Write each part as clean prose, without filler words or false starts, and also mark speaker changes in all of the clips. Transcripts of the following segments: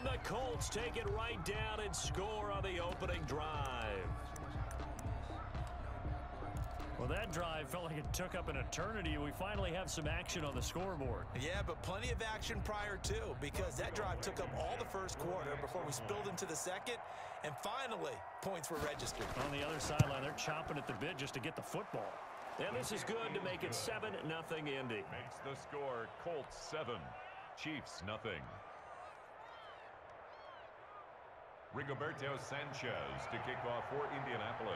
Speaker 1: And the Colts take it right down and score on the opening drive.
Speaker 2: Well, that drive felt like it took up an eternity. We finally have some action on the scoreboard.
Speaker 3: Yeah, but plenty of action prior to, because that drive took up all the first quarter before we spilled into the second, and finally, points were registered.
Speaker 2: On the other sideline, they're chomping at the bit just to get the football.
Speaker 1: And this is good to make it 7-0 Indy.
Speaker 4: Makes the score Colts 7, Chiefs 0. Rigoberto Sanchez to kick off for Indianapolis.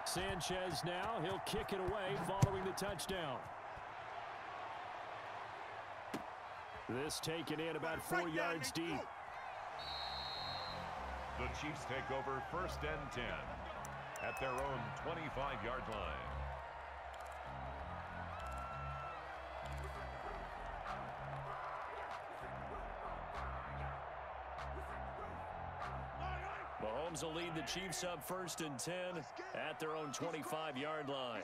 Speaker 1: Sanchez now, he'll kick it away following the touchdown. This taken in about 4 yards deep.
Speaker 4: The Chiefs take over 1st and 10 at their own 25-yard line.
Speaker 1: Mahomes will lead the Chiefs up 1st and 10 at their own 25-yard line.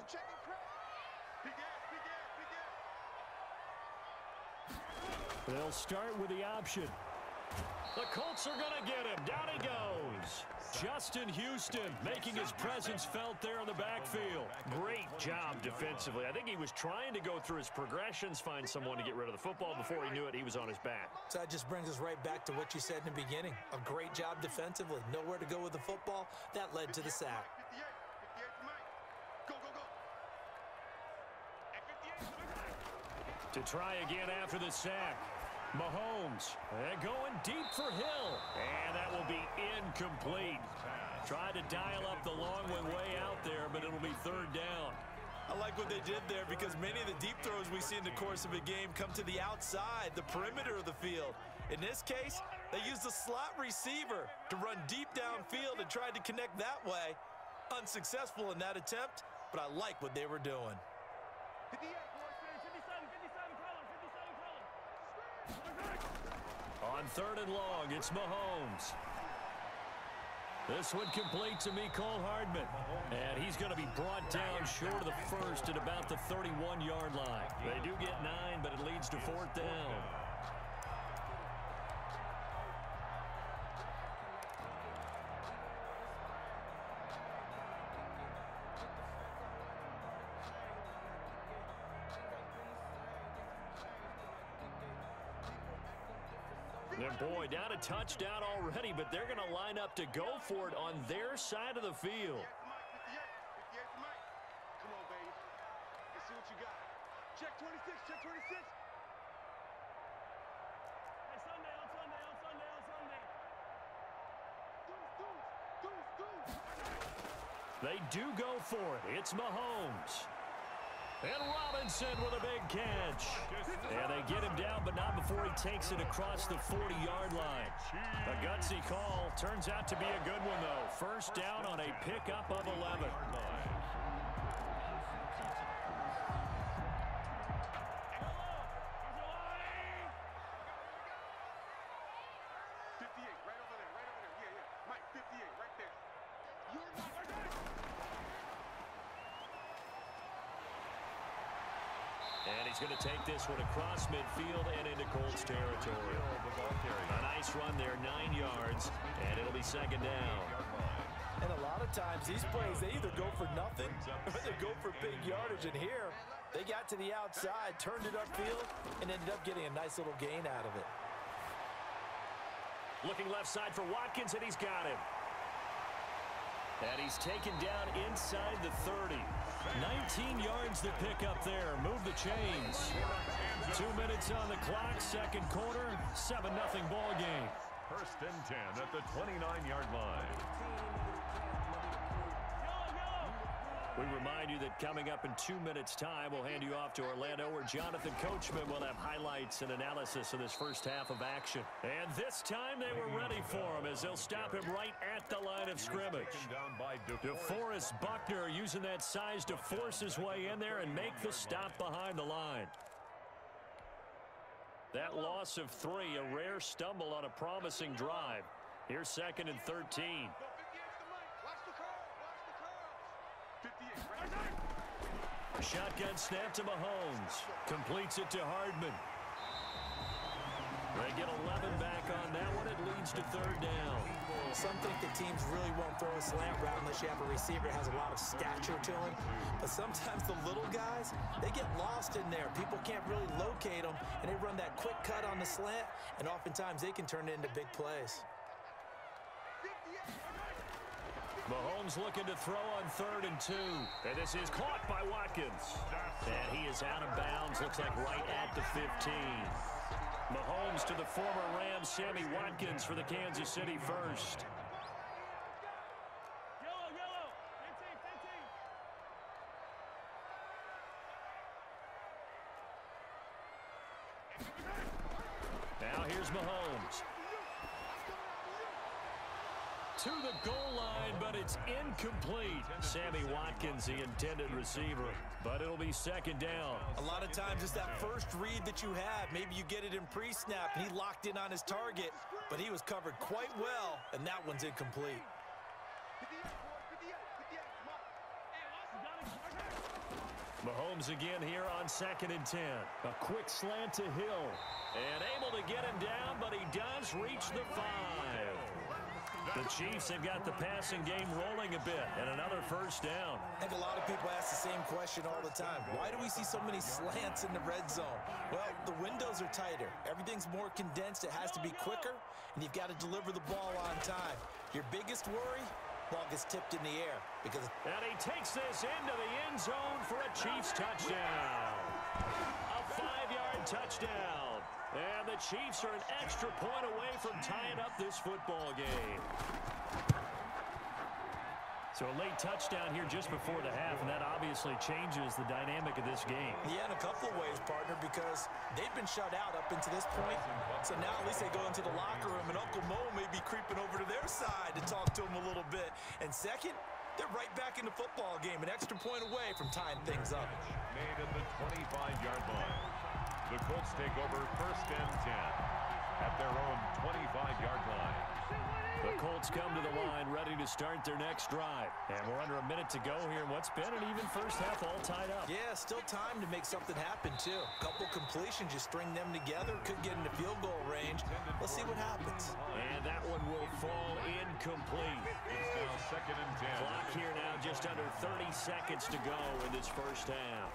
Speaker 1: They'll start with the option. The Colts are going to get him. Down he goes. Justin Houston making his presence felt there in the backfield. Great job defensively. I think he was trying to go through his progressions, find someone to get rid of the football. Before he knew it, he was on his back.
Speaker 3: So that just brings us right back to what you said in the beginning. A great job defensively. Nowhere to go with the football. That led to the sack.
Speaker 1: To try again after the sack. Mahomes going deep for Hill. And that will be incomplete. Tried to dial up the long one way out there, but it'll be 3rd down.
Speaker 3: I like what they did there because many of the deep throws we see in the course of a game come to the outside, the perimeter of the field. In this case, they used the slot receiver to run deep downfield and tried to connect that way. Unsuccessful in that attempt, but I like what they were doing.
Speaker 1: On 3rd and long, it's Mahomes. This one complete to Mecole Hardman. And he's going to be brought down short of the first at about the 31-yard line. They do get 9, but it leads to 4th down. Boy, down a touchdown already, but they're going to line up to go for it on their side of the field.
Speaker 5: Come on, baby. Let's see what you got. Check 26, check 26. Hey, Sunday, on Sunday, on Sunday, on Sunday. Deuce.
Speaker 1: They do go for it. It's Mahomes. And Robinson with a big catch. And they get him down, but not before he takes it across the 40-yard line. A gutsy call. Turns out to be a good one, though. 1st down on a pickup of 11. And he's going to take this one across midfield and into Colts territory. A nice run there, 9 yards, and it'll be 2nd down.
Speaker 3: And a lot of times these plays, they either go for nothing or they go for big yardage. And here, they got to the outside, turned it upfield, and ended up getting a nice little gain out of it.
Speaker 1: Looking left side for Watkins, and he's got him. And he's taken down inside the 30. 19 yards to pick up there. Move the chains. 2 minutes on the clock, 2nd quarter, 7-0 ball game.
Speaker 4: 1st and 10 at the 29-yard line.
Speaker 1: We remind you that coming up in 2 minutes' time, we'll hand you off to Orlando, where Jonathan Coachman will have highlights and analysis of this first half of action. And this time they were ready for him as they'll stop him right at the line of scrimmage. DeForest Buckner using that size to force his way in there and make the stop behind the line. That loss of 3, a rare stumble on a promising drive. Here's 2nd and 13. Shotgun snap to Mahomes. Completes it to Hardman. They get 11 back on that one. It leads to third down.
Speaker 3: Some think that teams really won't throw a slant route unless you have a receiver that has a lot of stature to him. But sometimes the little guys, they get lost in there. People can't really locate them, and they run that quick cut on the slant, and oftentimes they can turn it into big plays.
Speaker 1: Mahomes looking to throw on 3rd and 2. And this is caught by Watkins. And he is out of bounds, looks like right at the 15. Mahomes to the former Rams, Sammy Watkins for the Kansas City first. Now here's Mahomes. To the goal line, but it's incomplete. Sammy Watkins, the intended receiver, but it'll be 2nd down.
Speaker 3: A lot of times it's that first read that you have. Maybe you get it in pre-snap, and he locked in on his target, but he was covered quite well, and that one's incomplete.
Speaker 1: Mahomes again here on 2nd and 10. A quick slant to Hill, and able to get him down, but he does reach the 5. The Chiefs have got the passing game rolling a bit, and another first down.
Speaker 3: I think a lot of people ask the same question all the time. Why do we see so many slants in the red zone? Well, the windows are tighter. Everything's more condensed. It has to be quicker, and you've got to deliver the ball on time. Your biggest worry? Ball gets tipped in the air.
Speaker 1: And he takes this into the end zone for a Chiefs touchdown. A 5-yard touchdown. And the Chiefs are an extra point away from tying up this football game. So a late touchdown here just before the half, and that obviously changes the dynamic of this game.
Speaker 3: Yeah, in a couple of ways, partner, because they've been shut out up until this point. So now at least they go into the locker room, and Uncle Mo may be creeping over to their side to talk to him a little bit. And second, they're right back in the football game, an extra point away from tying things up.
Speaker 4: Made at the 25-yard line. The Colts take over 1st and 10 at their own 25-yard line.
Speaker 1: The Colts come to the line ready to start their next drive. And we're under a minute to go here in what's been an even first half all tied up.
Speaker 3: Yeah, still time to make something happen, too. A couple completions, you string them together, could get into field goal range. Let's see what happens.
Speaker 1: And that one will fall incomplete.
Speaker 4: It's now 2nd and 10.
Speaker 1: Clock here now just under 30 seconds to go in this first half.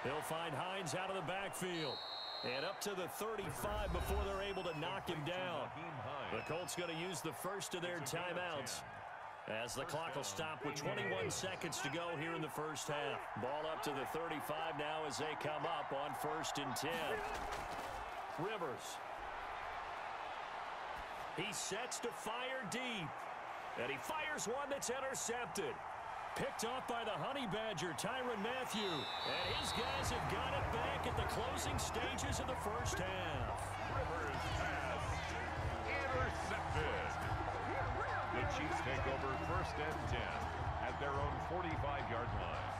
Speaker 1: They'll find Hines out of the backfield. And up to the 35 before they're able to knock him down. The Colts going to use the first of their timeouts as the clock will stop with 21 seconds to go here in the first half. Ball up to the 35 now as they come up on 1st and 10. Rivers. He sets to fire deep. And he fires one that's intercepted. Picked off by the Honey Badger, Tyrann Mathieu. And his guys have got it back at the closing stages of the first half.
Speaker 4: Rivers pass intercepted. The Chiefs take over 1st and 10 at their own 45-yard line.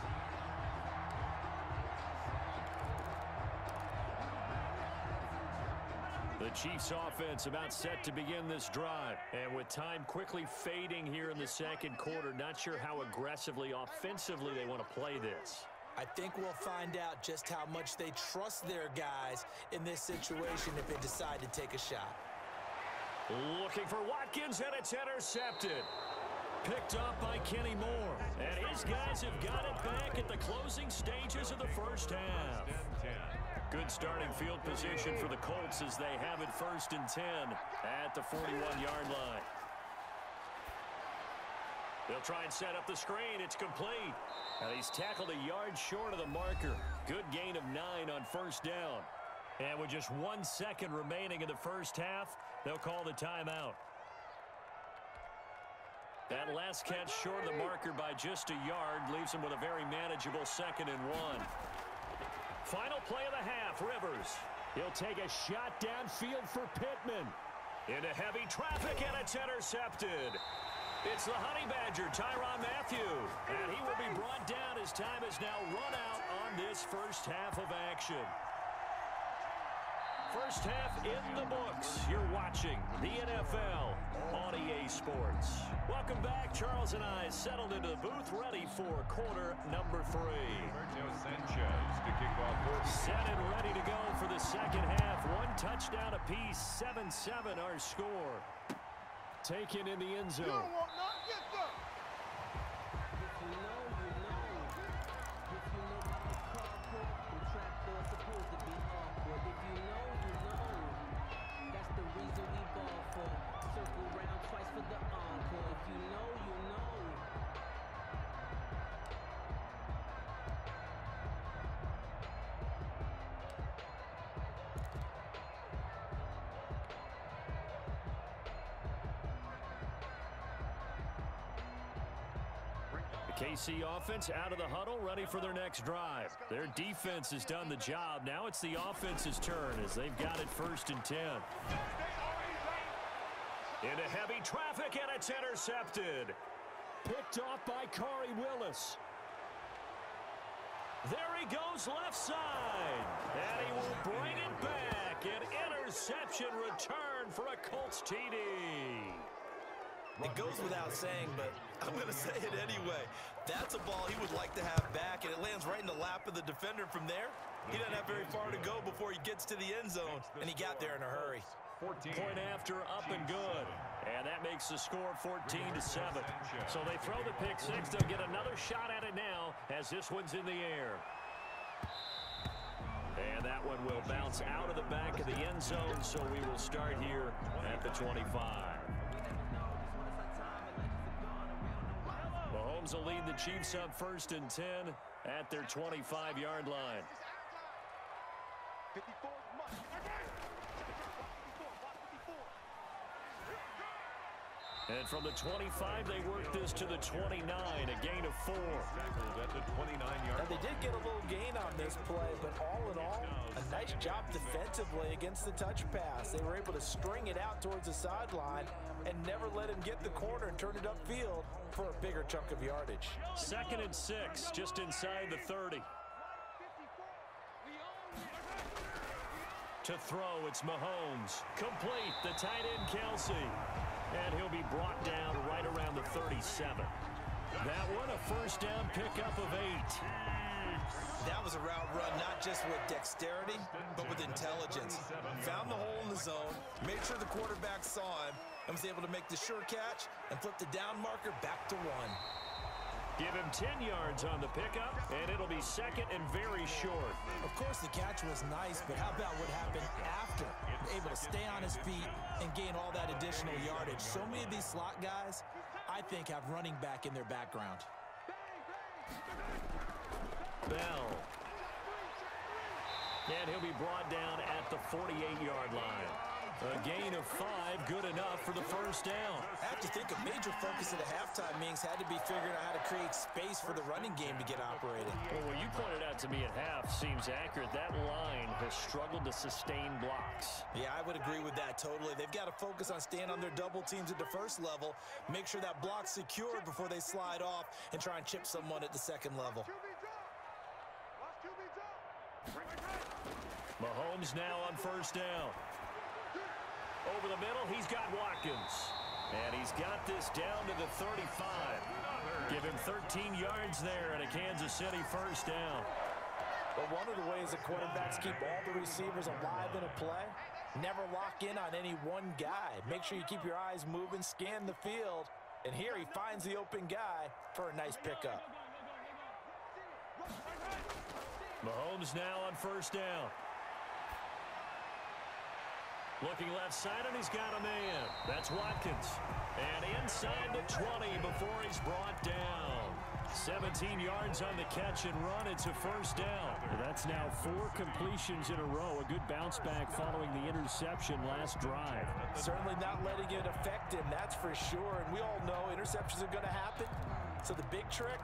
Speaker 1: The Chiefs offense about set to begin this drive. And with time quickly fading here in the 2nd quarter, not sure how aggressively, offensively they want to play this.
Speaker 3: I think we'll find out just how much they trust their guys in this situation if they decide to take a shot.
Speaker 1: Looking for Watkins, and it's intercepted. Picked up by Kenny Moore. And his guys have got it back at the closing stages of the first half. Good starting field position for the Colts as they have it 1st and 10 at the 41-yard line. They'll try and set up the screen. It's complete. And he's tackled a yard short of the marker. Good gain of 9 on 1st down. And with just 1 second remaining in the first half, they'll call the timeout. That last catch short of the marker by just a yard leaves him with a very manageable 2nd and 1. Final play of the half, Rivers. He'll take a shot downfield for Pittman. Into heavy traffic, and it's intercepted. It's the Honey Badger, Tyrann Mathieu. And he will be brought down as time has now run out on this first half of action. First half in the books. You're watching the NFL on EA Sports. Welcome back. Charles and I settled into the booth ready for quarter number 3.
Speaker 4: Sanchez to kick off
Speaker 1: Set and ready to go for the second half. One touchdown apiece, 7-7 our score. Taken in the end zone.
Speaker 5: You don't want none, get them.
Speaker 1: KC offense out of the huddle, ready for their next drive. Their defense has done the job. Now it's the offense's turn as they've got it 1st and 10. Into heavy traffic, and it's intercepted. Picked off by Corey Willis. There he goes left side. And he will bring it back. An interception return for a Colts TD.
Speaker 3: It goes without saying, but I'm going to say it anyway. That's a ball he would like to have back, and it lands right in the lap of the defender from there. He doesn't have very far to go before he gets to the end zone, and he got there in a hurry.
Speaker 1: Point after, up and good. And that makes the score 14-7. So they throw the pick six. They'll get another shot at it now as this one's in the air. And that one will bounce out of the back of the end zone, so we will start here at the 25. Mahomes will lead the Chiefs up 1st and 10 at their 25-yard line.
Speaker 5: 54 much.
Speaker 1: And from the 25, they work this to the 29, a gain of 4.
Speaker 4: At the 29-yard.
Speaker 3: Now, they did get a little gain on this play, but all in all, a nice job defensively against the touch pass. They were able to string it out towards the sideline and never let him get the corner and turn it upfield for a bigger chunk of yardage.
Speaker 1: 2nd and 6, just inside the 30. To throw, it's Mahomes. Complete, the tight end, Kelsey. And he'll be brought down right around the 37. That one, a 1st down pickup of 8.
Speaker 3: That was a route run not just with dexterity, but with intelligence. Found the hole in the zone, made sure the quarterback saw him, and was able to make the sure catch and flip the down marker back to 1.
Speaker 1: Give him 10 yards on the pickup, and it'll be 2nd and very short.
Speaker 3: Of course, the catch was nice, but how about what happened after? Able to stay on his feet and gain all that additional yardage. So many of these slot guys, I think, have running back in their background.
Speaker 1: Bell. And he'll be brought down at the 48-yard line. A gain of 5, good enough for the 1st down.
Speaker 3: I have to think a major focus of the halftime meetings had to be figuring out how to create space for the running game to get operating.
Speaker 1: Well, what you pointed out to me at half seems accurate. That line has struggled to sustain blocks.
Speaker 3: Yeah, I would agree with that totally. They've got to focus on staying on their double teams at the 1st level, make sure that block's secure before they slide off and try and chip someone at the 2nd level.
Speaker 1: Mahomes now on 1st down. Over the middle, he's got Watkins. And he's got this down to the 35. Give him 13 yards there and a Kansas City 1st down.
Speaker 3: But one of the ways that quarterbacks keep all the receivers alive in a play, never lock in on any one guy. Make sure you keep your eyes moving, scan the field. And here he finds the open guy for a nice pickup.
Speaker 1: Mahomes now on 1st down. Looking left side, and he's got a man. That's Watkins. And inside the 20 before he's brought down. 17 yards on the catch and run. It's a 1st down. That's now 4 completions in a row. A good bounce back following the interception last drive.
Speaker 3: Certainly not letting it affect him, that's for sure. And we all know interceptions are going to happen. So the big trick,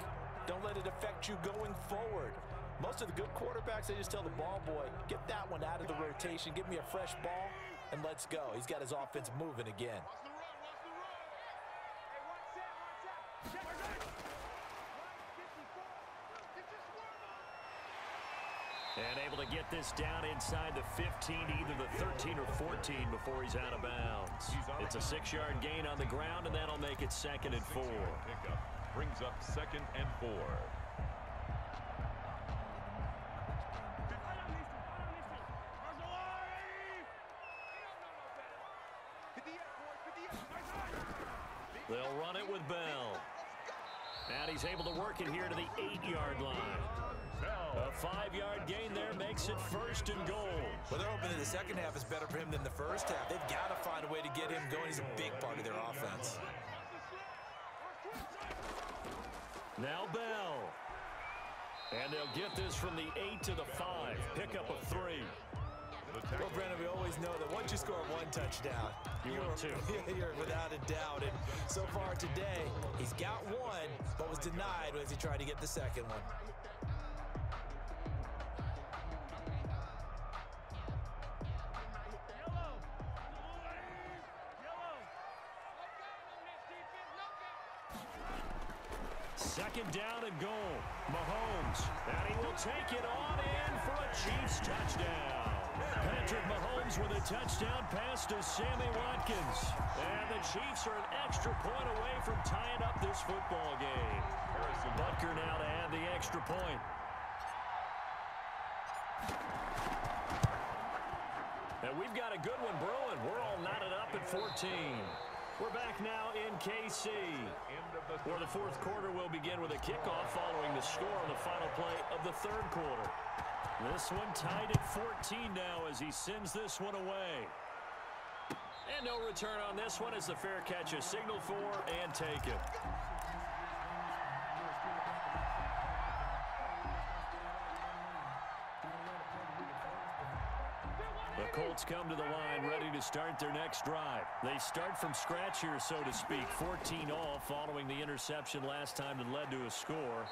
Speaker 3: don't let it affect you going forward. Most of the good quarterbacks, they just tell the ball boy, get that one out of the rotation, give me a fresh ball, and let's go. He's got his offense moving again.
Speaker 1: And able to get this down inside the 15, either the 13 or 14 before he's out of bounds. It's a 6-yard gain on the ground, and that'll make it 2nd and 4.
Speaker 4: Pickup brings up 2nd and 4.
Speaker 1: They'll run it with Bell. And he's able to work it here to the 8-yard line. A 5-yard gain there makes it 1st and goal.
Speaker 3: Well, they're hoping that the second half is better for him than the first half. They've got to find a way to get him going. He's a big part of their offense.
Speaker 1: Now Bell. And they'll get this from the 8 to the 5. Pick up of 3.
Speaker 3: Well, Brennan, we always know that once you score 1 touchdown, you're without a doubt. And so far today, he's got 1, but was denied as he tried to get the second one.
Speaker 1: Second down and goal. Mahomes. And he will take it on in for a Chiefs touchdown. Patrick Mahomes with a touchdown pass to Sammy Watkins. And the Chiefs are an extra point away from tying up this football game. Harrison Butker now to add the extra point. And we've got a good one brewing. We're all knotted up at 14. We're back now in KC, where the 4th quarter will begin with a kickoff following the score on the final play of the 3rd quarter. This one tied at 14 now as he sends this one away. And no return on this one as the fair catch is signaled for and taken. The Colts come to the line ready to start their next drive. They start from scratch here, so to speak. 14 all following the interception last time that led to a score.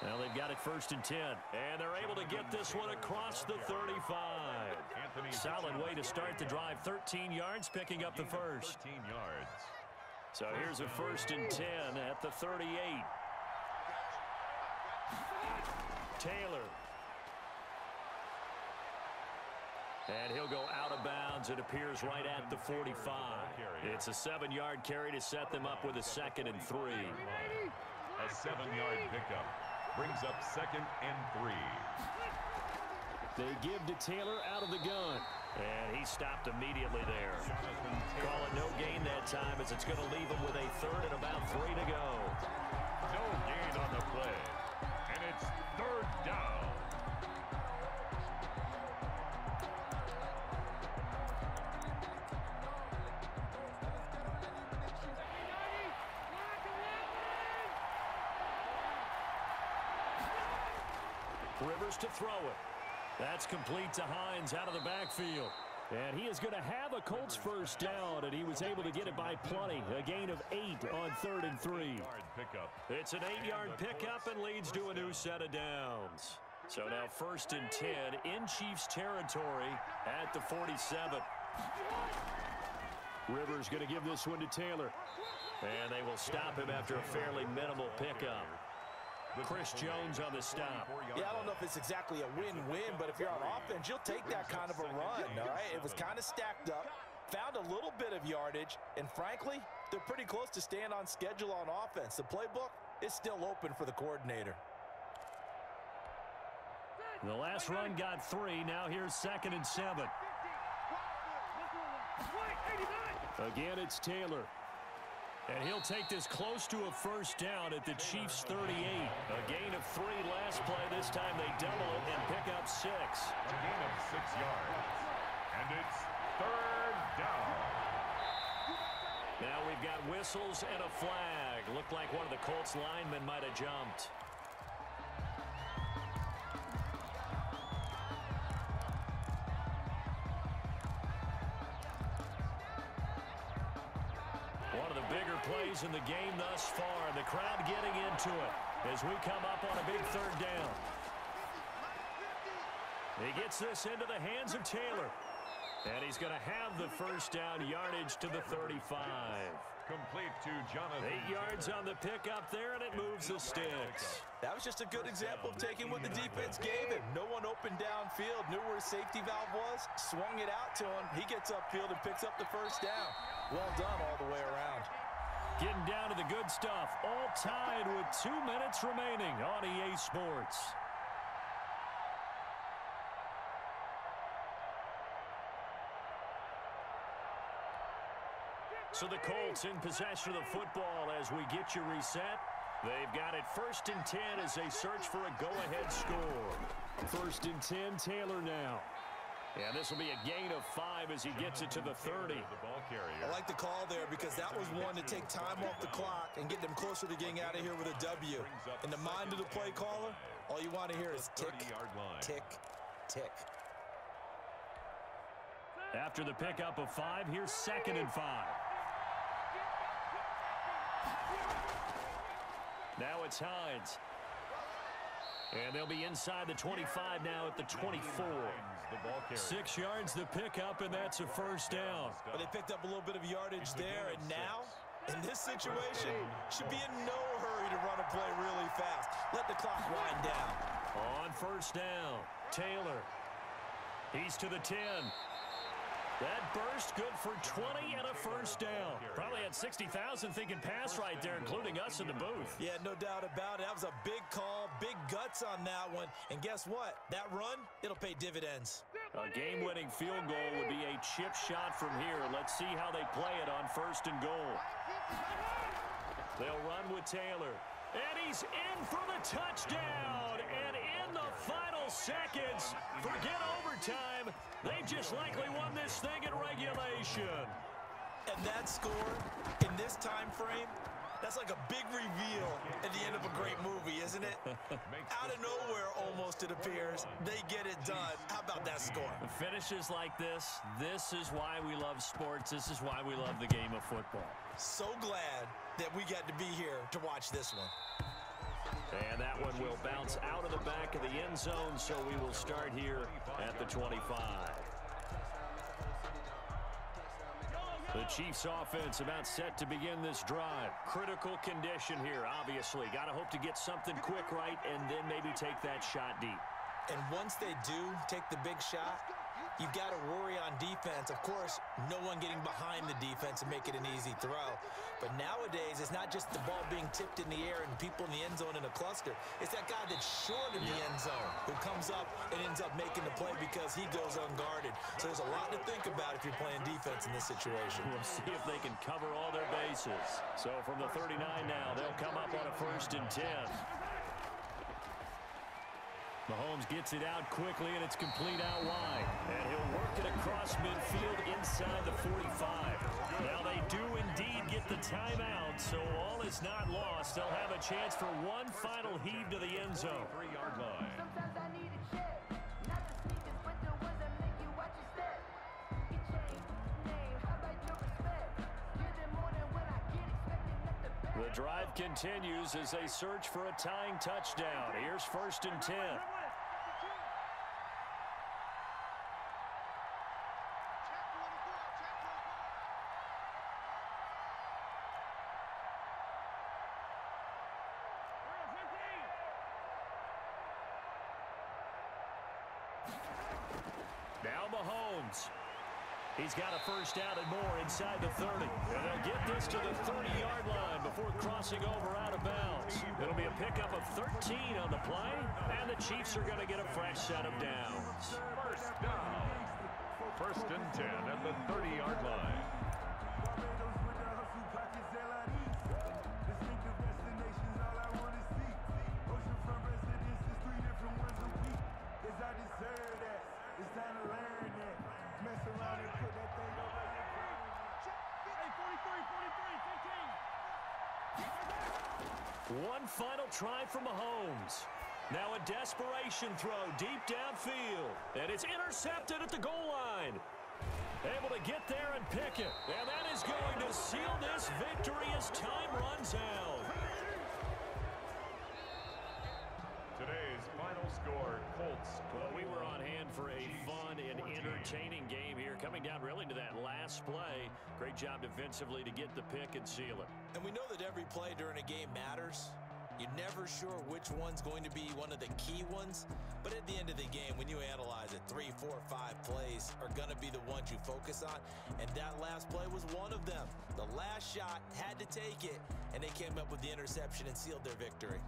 Speaker 1: Now they've got it 1st and 10. And they're able to get this one across the 35. Solid way to start the drive. 13 yards, picking up the first.
Speaker 4: 13 yards.
Speaker 1: So here's a 1st and 10 at the 38. Taylor. And he'll go out of bounds. It appears right at the 45. It's a 7-yard carry to set them up with a 2nd and 3.
Speaker 4: A 7-yard pickup brings up 2nd and 3.
Speaker 1: They give to Taylor out of the gun. And he stopped immediately there. Call it no gain that time as it's going to leave him with a 3rd and about 3 to go.
Speaker 4: No gain on the play. And it's 3rd down.
Speaker 1: Rivers to throw it. That's complete to Hines out of the backfield. And he is going to have a Colts first down, and he was able to get it by plenty. A gain of 8 on 3rd and 3. It's an 8-yard pickup and leads to a new set of downs. So now 1st and 10 in Chiefs territory at the 47. Rivers going to give this one to Taylor. And they will stop him after a fairly minimal pickup. Chris Jones on the stop.
Speaker 3: Yeah, I don't know if it's exactly a win-win, but if you're on offense, you'll take that kind of a run, all right? It was kind of stacked up, found a little bit of yardage, and frankly, they're pretty close to staying on schedule on offense. The playbook is still open for the coordinator.
Speaker 1: The last run got 3. Now here's 2nd and 7. Again, it's Taylor. And he'll take this close to a first down at the Chiefs' 38. A gain of 3 last play. This time they double it and pick up 6.
Speaker 4: A gain of 6 yards. And it's 3rd down.
Speaker 1: Now we've got whistles and a flag. Looked like one of the Colts linemen might have jumped. One of the bigger plays in the game thus far. The crowd getting into it as we come up on a big 3rd down. He gets this into the hands of Taylor. And he's going to have the first down, yardage to the 35.
Speaker 4: Complete to Jonathan.
Speaker 1: 8 yards on the pickup there, and it moves the sticks.
Speaker 3: That was just a good example of taking what the defense gave him. No one open downfield, knew where his safety valve was, swung it out to him. He gets upfield and picks up the first down. Well done all the way around.
Speaker 1: Getting down to the good stuff. All tied with 2 minutes remaining on EA Sports. So the Colts in possession of the football as we get you reset. They've got it 1st and 10 as they search for a go-ahead score. 1st and 10, Taylor now. And this will be a gain of 5 as he gets it to the 30.
Speaker 3: I like the call there because that was one to take time off the clock and get them closer to getting out of here with a W. In the mind of the play caller, all you want to hear is tick, tick, tick.
Speaker 1: After the pickup of 5, here's 2nd and 5. Now it's Hines. And they'll be inside the 25 now at the 24. 6 yards the pickup, and that's a 1st down.
Speaker 3: But they picked up a little bit of yardage there, and now, in this situation, should be in no hurry to run a play really fast. Let the clock wind down.
Speaker 1: On 1st down, Taylor. He's to the 10. That burst good for 20 and a 1st down. Probably had 60,000 thinking pass right there, including us in the booth.
Speaker 3: Yeah, no doubt about it. That was a big call, big guts on that one. And guess what? That run, it'll pay dividends.
Speaker 1: A game-winning field goal would be a chip shot from here. Let's see how they play it on 1st and goal. They'll run with Taylor. And he's in for the touchdown. And in the final seconds, forget overtime. They just likely won this thing in regulation.
Speaker 3: And that score in this time frame, that's like a big reveal at the end of a great movie, isn't it? Out of nowhere, almost, it appears. They get it done. How about that score?
Speaker 1: Finishes like this is why we love sports. This is why we love the game of football.
Speaker 3: So glad that we got to be here to watch this one.
Speaker 1: And that one will bounce out of the back of the end zone, so we will start here at the 25. The Chiefs offense about set to begin this drive. Critical condition here, obviously. Got to hope to get something quick right and then maybe take that shot deep.
Speaker 3: And once they do take the big shot, you've got to worry on defense. Of course, no one getting behind the defense and make it an easy throw. But nowadays, it's not just the ball being tipped in the air and people in the end zone in a cluster. It's that guy that's short in the end zone who comes up and ends up making the play because he goes unguarded. So there's a lot to think about if you're playing defense in this situation.
Speaker 1: We'll see if they can cover all their bases. So from the 39 now, they'll come up on a 1st and 10. Mahomes gets it out quickly, and it's complete out wide. And he'll work it across midfield inside the 45. Now they do indeed get the timeout, so all is not lost. They'll have a chance for one final heave to the end zone.
Speaker 4: 3-yard line.
Speaker 1: The drive continues as they search for a tying touchdown. Here's 1st and 10. Now Mahomes. He's got a 1st down and more inside the 30. And they'll get this to the 30-yard line before crossing over out of bounds. It'll be a pickup of 13 on the play, and the Chiefs are going to get a fresh set of downs.
Speaker 4: 1st down. 1st and 10 at the 30-yard line.
Speaker 1: One final try from Mahomes. Now a desperation throw deep downfield. And it's intercepted at the goal line. Able to get there and pick it. And that is going to seal this victory as time runs out.
Speaker 4: Today's final score, Colts.
Speaker 1: Well, we were on hand for a fun and entertaining game here. Coming down really to that last play. Great job defensively to get the pick and seal it.
Speaker 3: And we know that every play during a game matters. You're never sure which one's going to be one of the key ones. But at the end of the game, when you analyze it, 3, 4, 5 plays are going to be the ones you focus on. And that last play was one of them. The last shot had to take it, and they came up with the interception and sealed their victory.